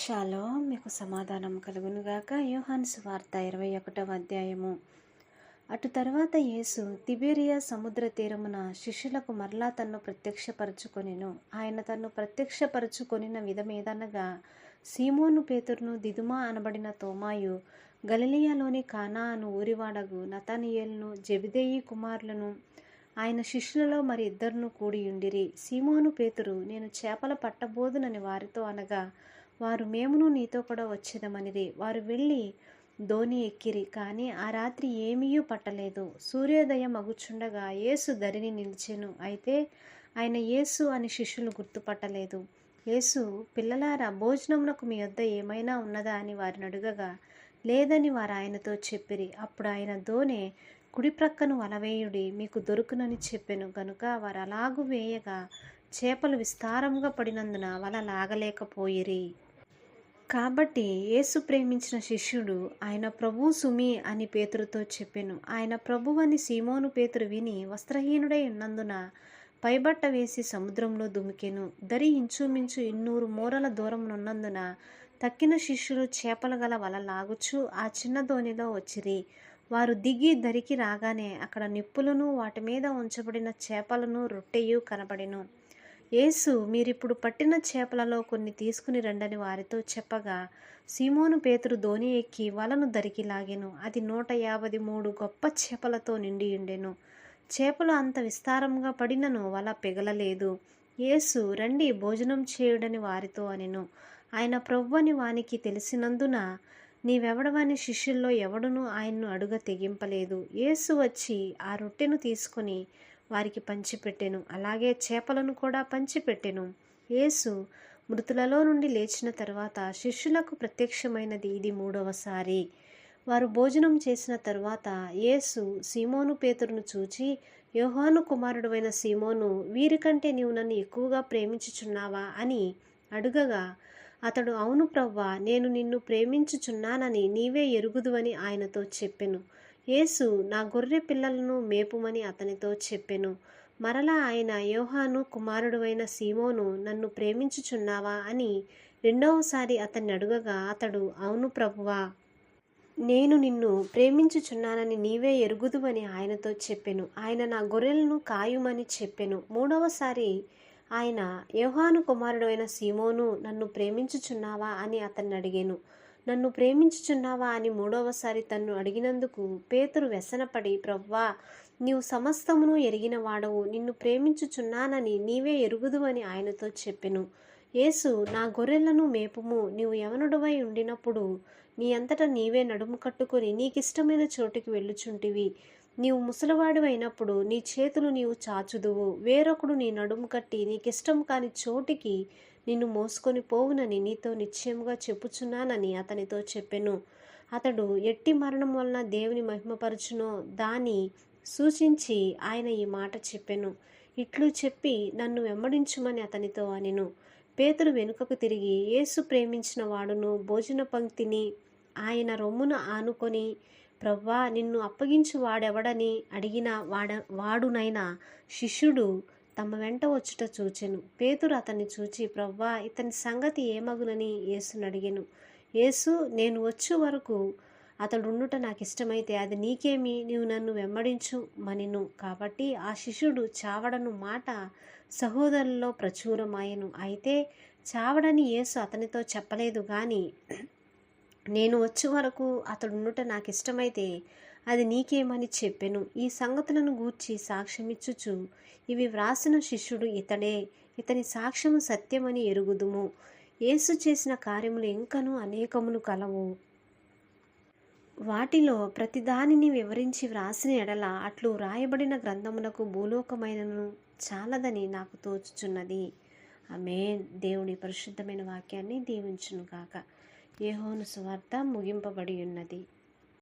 Shalom మీకు సమాధానం కలుగునుగాక. యోహాను సువార్త 21వ అధ్యాయము. అటు తర్వాత యేసు తిబెరియా సముద్ర తీరమున శిష్యులకు మరలా తన్ను ప్రత్యక్షపరచుకొనెను. ఆయన తన్ను ప్రత్యక్షపరచుకొనిన విధమేదనగా, సీమోను పేతురును, దిదుమా అనబడిన తోమాయు, గలిలయలోని కానా అను ఊరివాడగు నతనయేలును, జెబెదయి కుమారులను, ఆయన శిష్యులలో మరి ఇద్దరును కూడియుండిరి. సీమోను పేతురు, నేను చేపల పట్టబోదునని వారితో అనగా, వారు మేమును నీతో కూడా వచ్చేదమనిరి. వారు వెళ్ళి దోణి ఎక్కిరి, కానీ ఆ రాత్రి ఏమీయూ పట్టలేదు. సూర్యోదయం అగుచుండగా యేసు దరిని నిలిచెను. అయితే ఆయన యేసు అని శిష్యులు గుర్తుపట్టలేదు. యేసు, పిల్లలారా, భోజనమునకు మీ వద్ద ఏమైనా ఉన్నదా అని వారిని అడుగగా, లేదని వారు ఆయనతో చెప్పిరి. అప్పుడు ఆయన దోణె కుడి ప్రక్కను వలవేయుడి, మీకు దొరుకునని చెప్పెను. గనుక వారు అలాగు వేయగా చేపలు విస్తారముగా పడినందున వల లాగలేకపోయిరి. కాబట్టి యేసు ప్రేమించిన శిష్యుడు, ఆయన ప్రభు సుమి అని పేతురుతో చెప్పెను. ఆయన ప్రభువని సీమోను పేతురు విని వస్త్రహీనుడై ఉన్నందున పైబట్ట వేసి సముద్రంలో దుమికెను. దరి ఇంచుమించు 200 మూరల దూరమునున్నందున తక్కిన శిష్యులు చేపలు గల వల లాగుచు ఆ చిన్న దోణిలో వచ్చిరి. వారు దిగి దరికి రాగానే అక్కడ నిప్పులను, వాటి మీద ఉంచబడిన చేపలను, రొట్టెయు కనబడెను. యేసు, మీరిప్పుడు పట్టిన చేపలలో కొన్ని తీసుకుని రండని వారితో చెప్పగా, సీమోను పేతురు దోణి ఎక్కి వలను దరికి లాగెను. అది 153 గొప్ప చేపలతో నిండియుండెను. చేపలు అంత విస్తారంగా పడినను వల పెగలలేదు. యేసు, రండి భోజనం చేయుడని వారితో అనెను. ఆయన ప్రభువని వానికి తెలిసినందున నీవెవడవని శిష్యుల్లో ఎవడునూ ఆయన్ను అడుగ తెగింపలేదు. యేసు వచ్చి ఆ రొట్టెను తీసుకొని వారికి పంచిపెట్టెను. అలాగే చేపలను కూడా పంచిపెట్టెను. యేసు మృతులలో నుండి లేచిన తర్వాత శిష్యులకు ప్రత్యక్షమైనది ఇది 3వసారి. వారు భోజనం చేసిన తరువాత యేసు సీమోను పేతురును చూచి, యోహాను కుమారుడైన సీమోను, వీరికంటే నీవు నన్ను ఎక్కువగా ప్రేమించుచున్నావా అని అడుగగా, అతడు, అవును ప్రభువా, నేను నిన్ను ప్రేమించుచున్నానని నీవే ఎరుగుదువని ఆయనతో చెప్పెను. యేసు, నా గొర్రె పిల్లలను మేపుమని అతనితో చెప్పెను. మరలా ఆయన, యోహాను కుమారుడైన సీమోను, నన్ను ప్రేమించుచున్నావా అని 2వసారి అతన్ని అడుగగా, అతడు, అవును ప్రభువా, నేను నిన్ను ప్రేమించుచున్నానని నీవే ఎరుగుదువని ఆయనతో చెప్పెను. ఆయన, నా గొర్రెలను కాయుమని చెప్పెను. 3వసారి ఆయన, యోహాను కుమారుడైన సీమోను, నన్ను ప్రేమించుచున్నావా అని అతన్ని అడిగెను. నన్ను ప్రేమించుచున్నావా అని 3వసారి తన్ను అడిగినందుకు పేతురు వ్యసనపడి, ప్రభువా, నీవు సమస్తమును ఎరిగిన వాడవు, నిన్ను ప్రేమించుచున్నానని నీవే ఎరుగుదువని ఆయనతో చెప్పెను. యేసు, నా గొర్రెలను మేపుము, నీవు యవనుడవై ఉండినప్పుడు నీ అంతటా నీవే నడుము కట్టుకొని నీకిష్టమైన చోటికి వెళ్ళుచుంటివి. నీవు ముసలివాడివైనప్పుడు నీ చేతులు నీవు చాచుదువు, వేరొకడు నీ నడుము కట్టి నీకిష్టం కాని చోటికి నిన్ను మోసుకొని పోవునని నీతో నిశ్చయముగా చెప్పుచున్నానని అతనితో చెప్పెను. అతడు ఎట్టి మరణం వలన దేవుని మహిమపరచునో దాన్ని సూచించి ఆయన ఈ మాట చెప్పెను. ఇట్లు చెప్పి నన్ను వెంబడించుమని అతనితో అనెను. పేతురు వెనుకకు తిరిగి యేసు ప్రేమించిన వాడును భోజన పంక్తిని ఆయన రొమ్మున ఆనుకొని, ప్రభువా, నిన్ను అప్పగించు వాడెవడని అడిగిన వాడునైనా శిష్యుడు తమ వెంట వచ్చుట చూచెను. పేతురు అతన్ని చూచి, ప్రభువా, ఇతని సంగతి ఏమగునని యేసును అడిగెను. యేసు, నేను వచ్చు వరకు అతడుండుట నాకు ఇష్టమైతే అది నీకేమి, నీవు నన్ను వెంబడించు మనిను. కాబట్టి ఆ శిష్యుడు చావడను మాట సహోదరుల్లో ప్రచురమాయెను. అయితే చావడని యేసు అతనితో చెప్పలేదు గాని, నేను వచ్చు వరకు అతడుండుట నాకు ఇష్టమైతే అది నీకేమని చెప్పెను. ఈ సంగతులను గూర్చి సాక్ష్యమిచ్చుచు, ఇవి వ్రాసిన శిష్యుడు ఇతడే, ఇతని సాక్ష్యము సత్యమని ఎరుగుదుము. యేసు చేసిన కార్యములు ఇంకను అనేకములు కలవు. వాటిలో ప్రతిదానిని వివరించి వ్రాసిన ఎడల అట్లు వ్రాయబడిన గ్రంథమునకు భూలోకమైనను చాలదని నాకు తోచుచున్నది. ఆమేన్. దేవుని పరిశుద్ధమైన వాక్యాన్ని దీవించునుగాక. యోహాను సువార్త ముగింపబడి ఉన్నది.